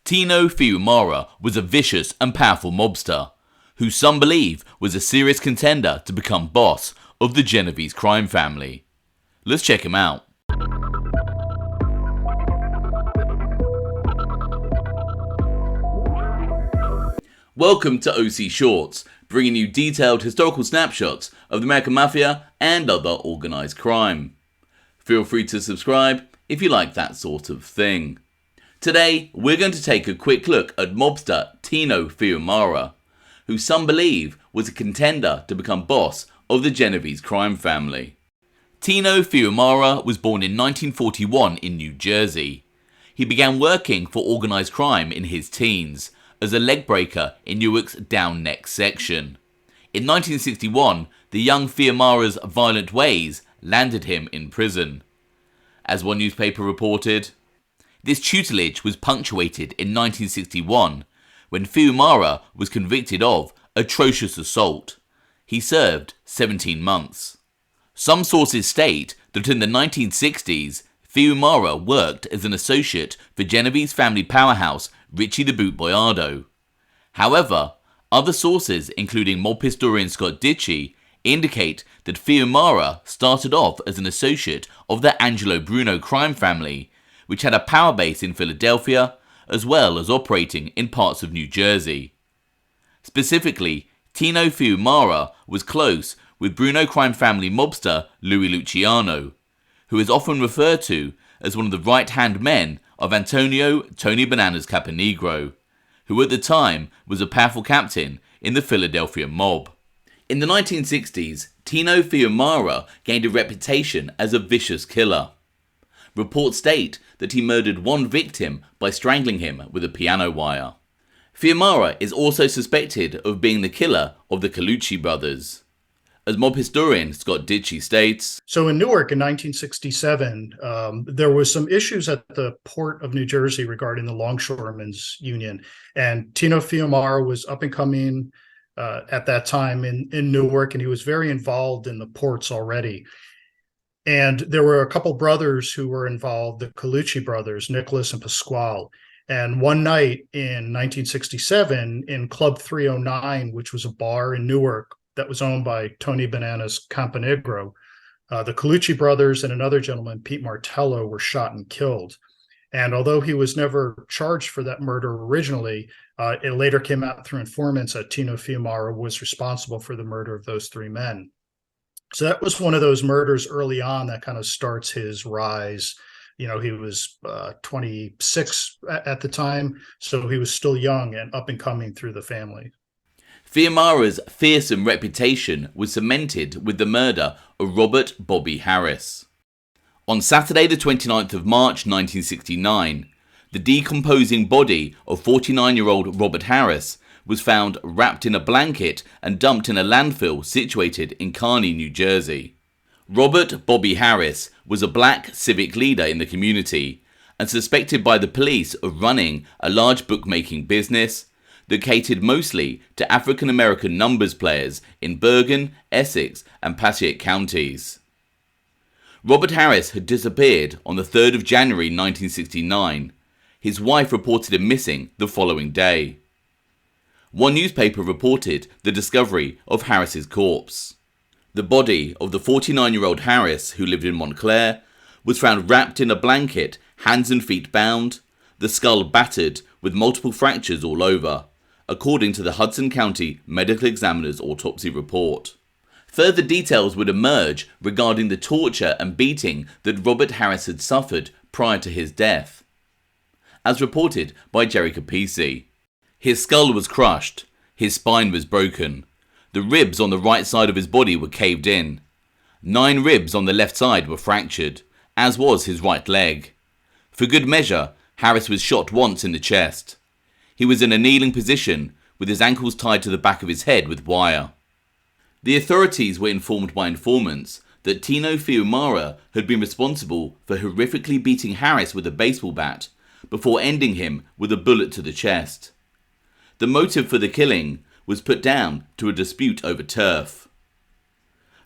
Tino Fiumara was a vicious and powerful mobster, who some believe was a serious contender to become boss of the Genovese crime family. Let's check him out. Welcome to OC Shorts, bringing you detailed historical snapshots of the American Mafia and other organised crime. Feel free to subscribe if you like that sort of thing. Today, we're going to take a quick look at mobster Tino Fiumara, who some believe was a contender to become boss of the Genovese crime family. Tino Fiumara was born in 1941 in New Jersey. He began working for organised crime in his teens as a leg breaker in Newark's Down Neck section. In 1961, the young Fiumara's violent ways landed him in prison. As one newspaper reported, this tutelage was punctuated in 1961 when Fiumara was convicted of atrocious assault. He served 17 months. Some sources state that in the 1960s, Fiumara worked as an associate for Genovese family powerhouse Ricci the Boot Boyardo. However, other sources, including mob historian Scott Ricci, indicate that Fiumara started off as an associate of the Angelo Bruno crime family, which had a power base in Philadelphia, as well as operating in parts of New Jersey. Specifically, Tino Fiumara was close with Bruno crime family mobster Louie Luciano, who is often referred to as one of the right-hand men of Antonio Tony Bananas Caponigro, who at the time was a powerful captain in the Philadelphia mob. In the 1960s, Tino Fiumara gained a reputation as a vicious killer. Reports state that he murdered one victim by strangling him with a piano wire. Fiumara is also suspected of being the killer of the Colucci brothers. As mob historian Scott Ricci states, so in Newark in 1967, there was some issues at the port of New Jersey regarding the Longshoremen's Union, and Tino Fiumara was up and coming at that time in Newark, and he was very involved in the ports already. And there were a couple brothers who were involved, the Colucci brothers, Nicholas and Pasquale. And one night in 1967 in Club 309, which was a bar in Newark that was owned by Tony Bananas Caponigro, the Colucci brothers and another gentleman, Pete Martello, were shot and killed. And although he was never charged for that murder originally, it later came out through informants that Tino Fiumara was responsible for the murder of those three men. So that was one of those murders early on that kind of starts his rise. You know, he was 26 at the time, so he was still young and up and coming through the family. Fiumara's fearsome reputation was cemented with the murder of Robert Bobby Harris. On Saturday the 29th of March 1969, the decomposing body of 49-year-old Robert Harris was found wrapped in a blanket and dumped in a landfill situated in Kearny, New Jersey. Robert Bobby Harris was a black civic leader in the community and suspected by the police of running a large bookmaking business that catered mostly to African American numbers players in Bergen, Essex and Passaic counties. Robert Harris had disappeared on the 3rd of January 1969. His wife reported him missing the following day. One newspaper reported the discovery of Harris's corpse. The body of the 49-year-old Harris, who lived in Montclair, was found wrapped in a blanket, hands and feet bound, the skull battered with multiple fractures all over, according to the Hudson County Medical Examiner's autopsy report. Further details would emerge regarding the torture and beating that Robert Harris had suffered prior to his death. As reported by Jerry Capisi, his skull was crushed, his spine was broken, the ribs on the right side of his body were caved in, 9 ribs on the left side were fractured, as was his right leg. For good measure, Harris was shot once in the chest. He was in a kneeling position, with his ankles tied to the back of his head with wire. The authorities were informed by informants that Tino Fiumara had been responsible for horrifically beating Harris with a baseball bat before ending him with a bullet to the chest. The motive for the killing was put down to a dispute over turf.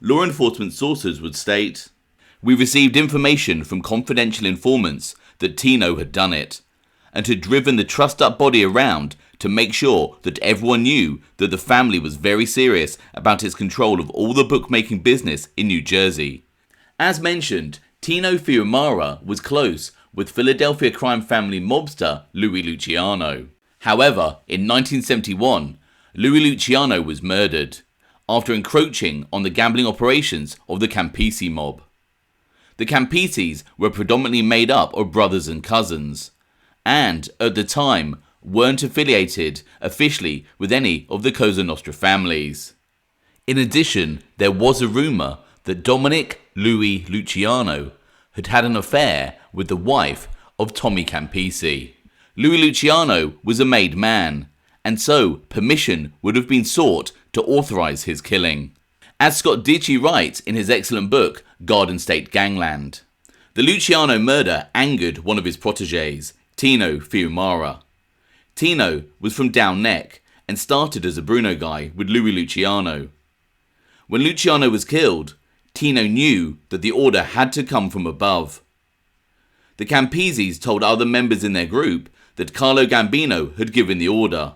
Law enforcement sources would state, "We received information from confidential informants that Tino had done it, and had driven the trussed-up body around to make sure that everyone knew that the family was very serious about its control of all the bookmaking business in New Jersey. As mentioned, Tino Fiumara was close with Philadelphia crime family mobster Louie Luciano. However, in 1971, Louie Luciano was murdered after encroaching on the gambling operations of the Campisi mob. The Campisis were predominantly made up of brothers and cousins, and at the time weren't affiliated officially with any of the Cosa Nostra families. In addition, there was a rumour that Dominic Louie Luciano had had an affair with the wife of Tommy Campisi. Louie Luciano was a made man, and so permission would have been sought to authorise his killing. As Scott Ricci writes in his excellent book, Garden State Gangland, the Luciano murder angered one of his protégés, Tino Fiumara. Tino was from Down Neck and started as a Bruno guy with Louie Luciano. When Luciano was killed, Tino knew that the order had to come from above. The Campisis told other members in their group that Carlo Gambino had given the order,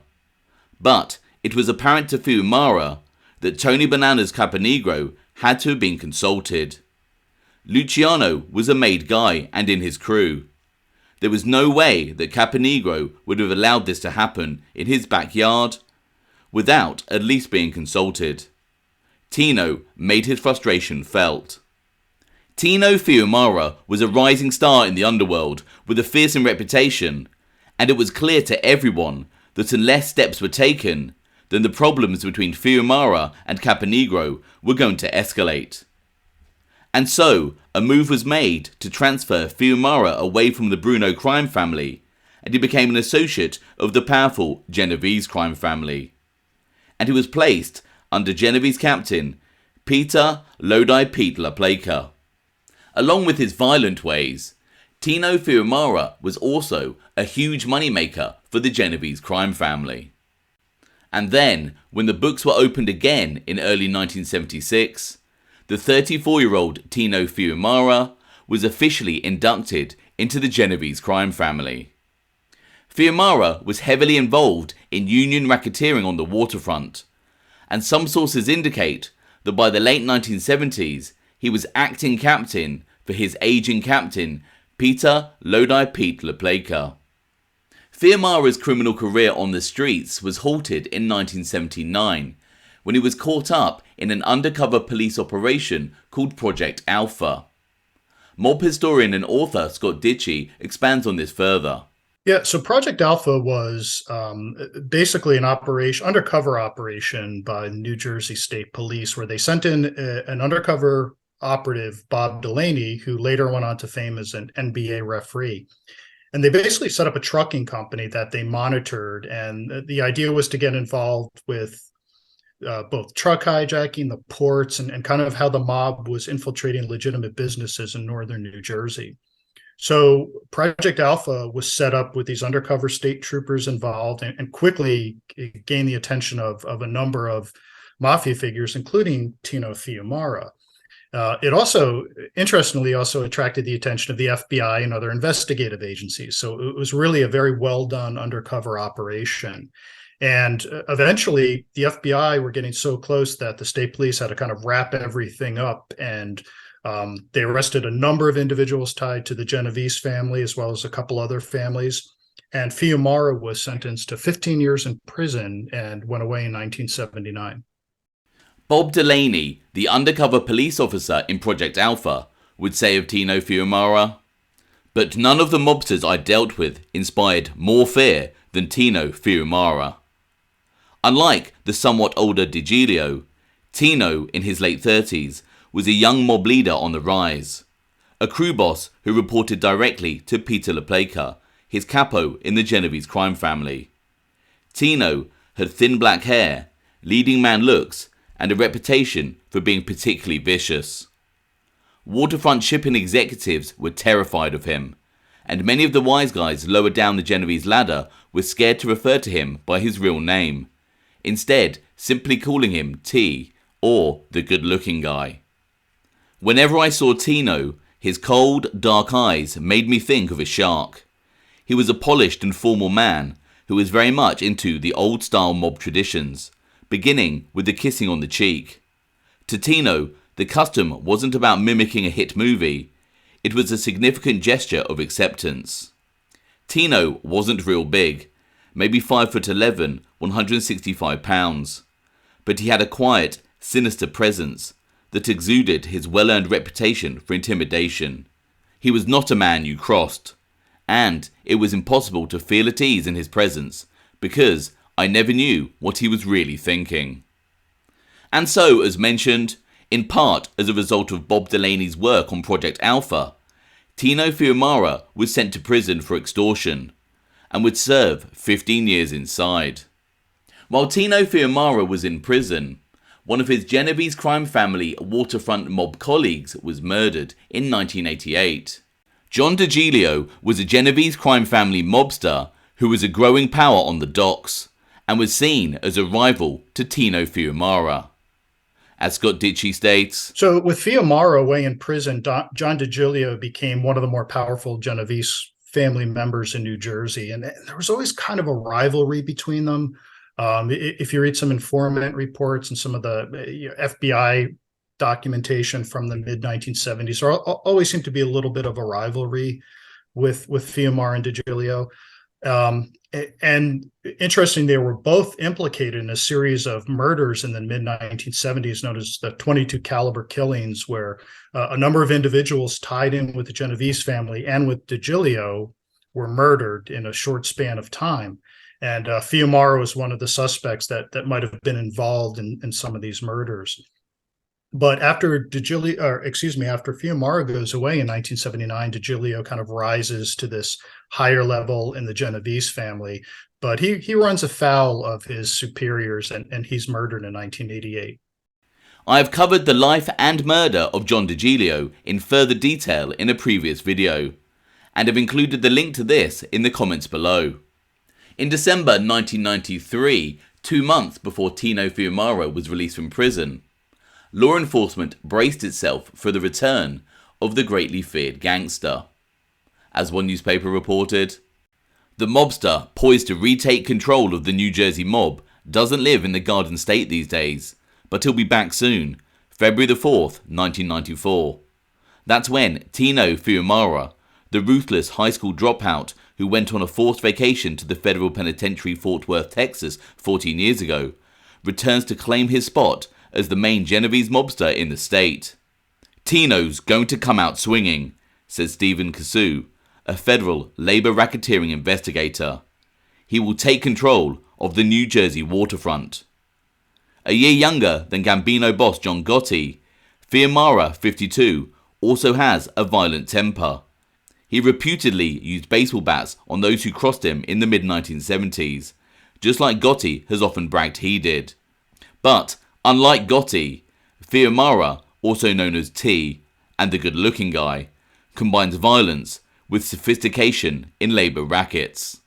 but it was apparent to Fiumara that Tony Banana's Caponigro had to have been consulted. Luciano was a made guy and in his crew. There was no way that Caponigro would have allowed this to happen in his backyard without at least being consulted. Tino made his frustration felt. Tino Fiumara was a rising star in the underworld with a fearsome reputation, and it was clear to everyone that unless steps were taken, then the problems between Fiumara and Caponigro were going to escalate. And so, a move was made to transfer Fiumara away from the Bruno crime family, and he became an associate of the powerful Genovese crime family. And he was placed under Genovese captain Peter Lodi Pete LaPlaca. Along with his violent ways, Tino Fiumara was also a huge moneymaker for the Genovese crime family. And then, when the books were opened again in early 1976, the 34-year-old Tino Fiumara was officially inducted into the Genovese crime family. Fiumara was heavily involved in union racketeering on the waterfront, and some sources indicate that by the late 1970s he was acting captain for his aging captain Peter Lodi Pete LaPlaca. Fiumara's criminal career on the streets was halted in 1979 when he was caught up in an undercover police operation called Project Alpha. Mob historian and author Scott Ricci expands on this further. Yeah, so Project Alpha was basically an undercover operation by New Jersey State Police, where they sent in an undercover operative, Bob Delaney, who later went on to fame as an NBA referee. And they basically set up a trucking company that they monitored. And the idea was to get involved with both truck hijacking, the ports, and kind of how the mob was infiltrating legitimate businesses in northern New Jersey. So Project Alpha was set up with these undercover state troopers involved and quickly gained the attention of a number of mafia figures, including Tino Fiumara. It also, interestingly, attracted the attention of the FBI and other investigative agencies. So it was really a very well done undercover operation. And eventually, the FBI were getting so close that the state police had to kind of wrap everything up, and they arrested a number of individuals tied to the Genovese family, as well as a couple other families. And Fiumara was sentenced to 15 years in prison and went away in 1979. Bob Delaney, the undercover police officer in Project Alpha, would say of Tino Fiumara, "But none of the mobsters I dealt with inspired more fear than Tino Fiumara." Unlike the somewhat older DeGilio, Tino, in his late 30s, was a young mob leader on the rise, a crew boss who reported directly to Peter LaPlaca, his capo in the Genovese crime family. Tino had thin black hair, leading man looks, and a reputation for being particularly vicious. Waterfront shipping executives were terrified of him, and many of the wise guys lower down the Genovese ladder were scared to refer to him by his real name, instead simply calling him T, or the good-looking guy. Whenever I saw Tino, his cold, dark eyes made me think of a shark. He was a polished and formal man who was very much into the old-style mob traditions, beginning with the kissing on the cheek. To Tino, the custom wasn't about mimicking a hit movie, it was a significant gesture of acceptance. Tino wasn't real big, maybe 5'11", 165 pounds, but he had a quiet, sinister presence that exuded his well-earned reputation for intimidation. He was not a man you crossed, and it was impossible to feel at ease in his presence because I never knew what he was really thinking. And so, as mentioned, in part as a result of Bob Delaney's work on Project Alpha, Tino Fiumara was sent to prison for extortion and would serve 15 years inside. While Tino Fiumara was in prison, one of his Genovese Crime Family waterfront mob colleagues was murdered in 1988. John DeGilio was a Genovese Crime Family mobster who was a growing power on the docks and was seen as a rival to Tino Fiumara. As Scott Ditchy states, so with Fiumara away in prison, John DeGilio became one of the more powerful Genovese family members in New Jersey. And there was always kind of a rivalry between them. If you read some informant reports and some of the FBI documentation from the mid-1970s, there always seemed to be a little bit of a rivalry with Fiumara and DeGilio. And interesting, they were both implicated in a series of murders in the mid-1970s known as the 22 caliber killings, where a number of individuals tied in with the Genovese family and with DeGilio were murdered in a short span of time. And Fiumara was one of the suspects that might have been involved in some of these murders. But after after Fiumara goes away in 1979, DeGilio kind of rises to this higher level in the Genovese family, but he runs afoul of his superiors and he's murdered in 1988. I have covered the life and murder of John DeGilio in further detail in a previous video, and have included the link to this in the comments below. In December 1993, 2 months before Tino Fiumara was released from prison, law enforcement braced itself for the return of the greatly feared gangster. As one newspaper reported, the mobster poised to retake control of the New Jersey mob doesn't live in the Garden State these days, but he'll be back soon, February the 4th, 1994. That's when Tino Fiumara, the ruthless high school dropout who went on a forced vacation to the federal penitentiary Fort Worth, Texas 14 years ago, returns to claim his spot as the main Genovese mobster in the state. Tino's going to come out swinging, says Stephen Casu, a federal labor racketeering investigator. He will take control of the New Jersey waterfront. A year younger than Gambino boss John Gotti, Fiumara, 52, also has a violent temper. He reputedly used baseball bats on those who crossed him in the mid-1970s, just like Gotti has often bragged he did. But unlike Gotti, Fiumara, also known as T and the good-looking guy, combines violence with sophistication in labor rackets.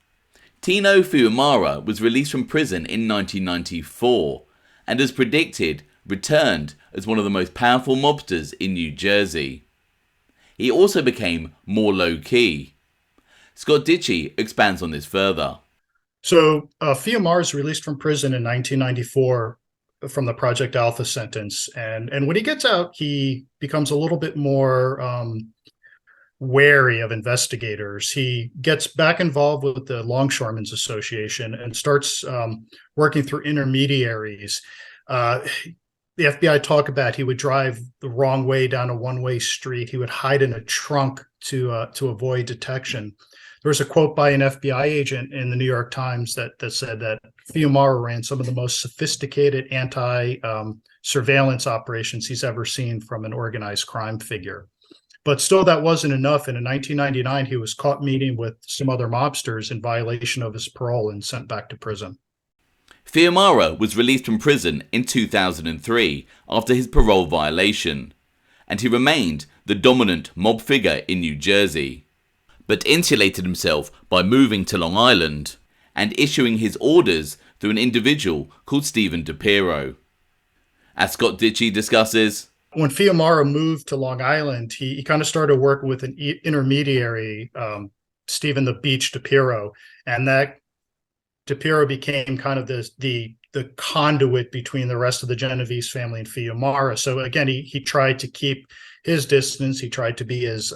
Tino Fiumara was released from prison in 1994 and, as predicted, returned as one of the most powerful mobsters in New Jersey. He also became more low-key. Scott Ditchy expands on this further. So Fiumara is released from prison in 1994 from the Project Alpha sentence. And when he gets out, he becomes a little bit more wary of investigators. He gets back involved with the Longshoremen's Association and starts working through intermediaries. The FBI talk about he would drive the wrong way down a one-way street. He would hide in a trunk to avoid detection. There was a quote by an FBI agent in the New York Times that said that Fiumara ran some of the most sophisticated anti-surveillance operations he's ever seen from an organized crime figure. But still, that wasn't enough. And in 1999, he was caught meeting with some other mobsters in violation of his parole and sent back to prison. Fiumara was released from prison in 2003 after his parole violation, and he remained the dominant mob figure in New Jersey, but insulated himself by moving to Long Island and issuing his orders through an individual called Stephen DePiro. As Scott Ditchy discusses, when Fiumara moved to Long Island, he kind of started working with an intermediary Stephen the Beach DePiro, and that DePiro became kind of the conduit between the rest of the Genovese family and Fiumara. So again, he tried to keep his distance. He tried to be as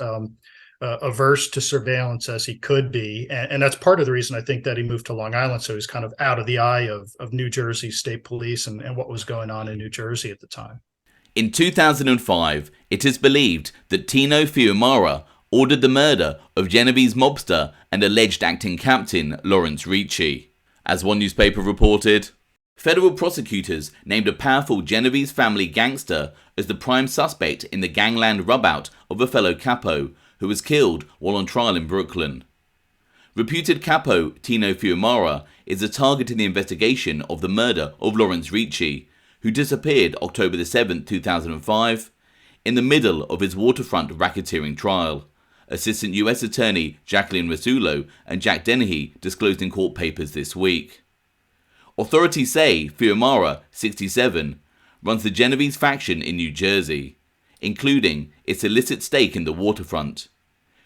averse to surveillance as he could be, and that's part of the reason I think that he moved to Long Island. So he's kind of out of the eye of New Jersey state police and what was going on in New Jersey at the time. In 2005, it is believed that Tino Fiumara ordered the murder of Genovese mobster and alleged acting captain Lawrence Ricci. As one newspaper reported, federal prosecutors named a powerful Genovese family gangster as the prime suspect in the gangland rubout of a fellow capo who was killed while on trial in Brooklyn. Reputed capo Tino Fiumara is a target in the investigation of the murder of Lawrence Ricci, who disappeared October 7, 2005, in the middle of his waterfront racketeering trial. Assistant US Attorney Jacqueline Rasulo and Jack Dennehy disclosed in court papers this week. Authorities say Fiumara, 67, runs the Genovese faction in New Jersey, including its illicit stake in the waterfront.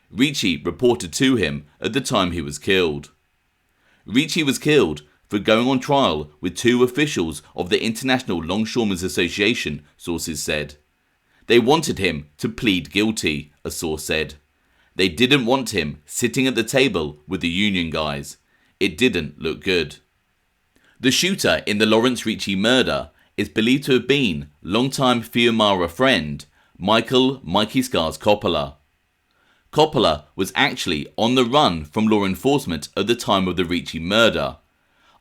Ricci reported to him at the time he was killed. Ricci was killed for going on trial with two officials of the International Longshoremen's Association, sources said. They wanted him to plead guilty, a source said. They didn't want him sitting at the table with the union guys. It didn't look good. The shooter in the Lawrence Ricci murder is believed to have been longtime Fiumara friend Mikey Scars Coppola. Coppola was actually on the run from law enforcement at the time of the Ricci murder,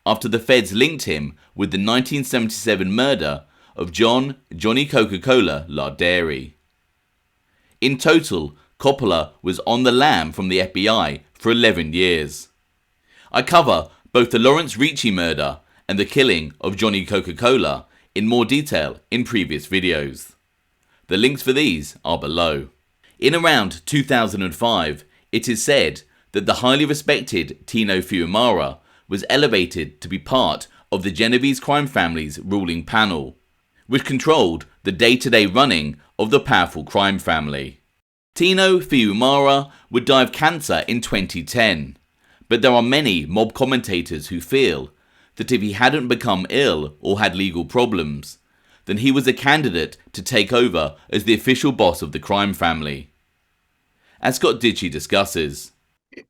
after the feds linked him with the 1977 murder of Johnny Coca-Cola Lardiere. In total, Coppola was on the lam from the FBI for 11 years. I cover both the Lawrence Ricci murder and the killing of Johnny Coca-Cola in more detail in previous videos. The links for these are below. In around 2005, it is said that the highly respected Tino Fiumara was elevated to be part of the Genovese Crime Family's ruling panel, which controlled the day-to-day running of the powerful crime family. Tino Fiumara would die of cancer in 2010, but there are many mob commentators who feel that if he hadn't become ill or had legal problems, then he was a candidate to take over as the official boss of the crime family. As Scott Ditchy discusses.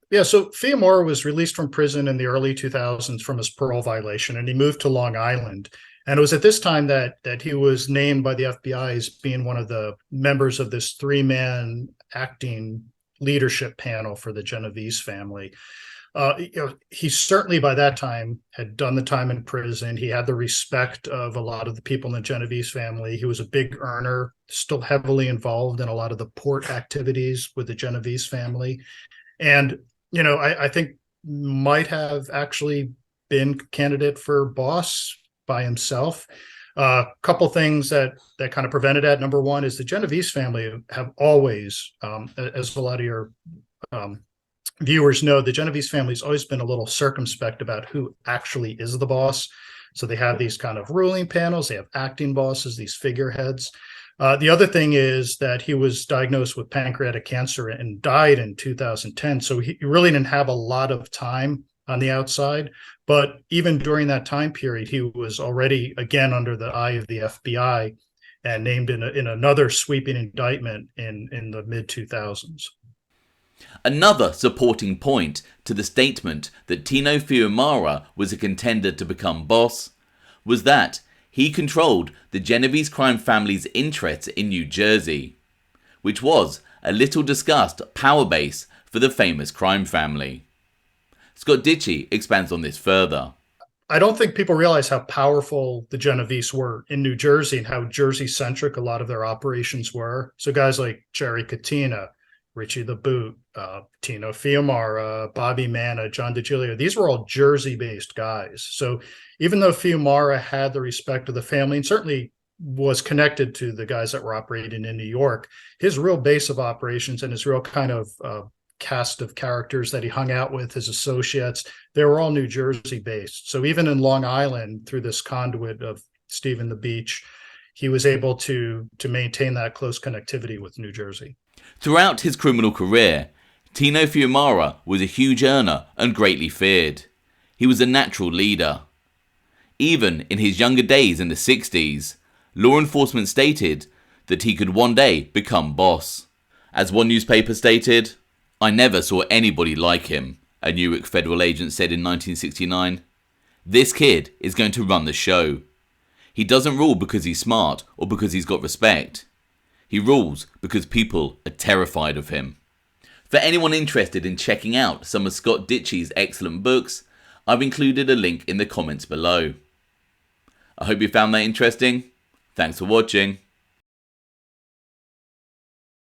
Yeah, so Fiumara was released from prison in the early 2000s from his parole violation, and he moved to Long Island. And it was at this time that he was named by the FBI as being one of the members of this three-man acting leadership panel for the Genovese family. He certainly by that time had done the time in prison. He had the respect of a lot of the people in the Genovese family. He was a big earner, still heavily involved in a lot of the port activities with the Genovese family. And, I think might have actually been candidate for boss by himself. A couple things that kind of prevented that. Number one is the Genovese family have always, as a lot of your viewers know, the Genovese family's always been a little circumspect about who actually is the boss. So they have these kind of ruling panels, they have acting bosses, these figureheads. The other thing is that he was diagnosed with pancreatic cancer and died in 2010. So he really didn't have a lot of time on the outside. But even during that time period, he was already, again, under the eye of the FBI and named in another sweeping indictment in the mid-2000s. Another supporting point to the statement that Tino Fiumara was a contender to become boss was that he controlled the Genovese crime family's interests in New Jersey, which was a little discussed power base for the famous crime family. Scott Ditchy expands on this further. I don't think people realize how powerful the Genovese were in New Jersey and how Jersey-centric a lot of their operations were. So guys like Jerry Catena, Ricci the Boot, Tino Fiumara, Bobby Manna, John DiGilio, these were all Jersey-based guys. So even though Fiumara had the respect of the family and certainly was connected to the guys that were operating in New York, his real base of operations and his real kind of cast of characters that he hung out with, his associates, they were all New Jersey-based. So even in Long Island, through this conduit of Stephen the Beach, he was able to maintain that close connectivity with New Jersey. Throughout his criminal career, Tino Fiumara was a huge earner and greatly feared. He was a natural leader. Even in his younger days in the 60s, law enforcement stated that he could one day become boss. As one newspaper stated, "I never saw anybody like him," a Newark federal agent said in 1969. "This kid is going to run the show. He doesn't rule because he's smart or because he's got respect. He rules because people are terrified of him." For anyone interested in checking out some of Scott Ditchy's excellent books, I've included a link in the comments below. I hope you found that interesting. Thanks for watching.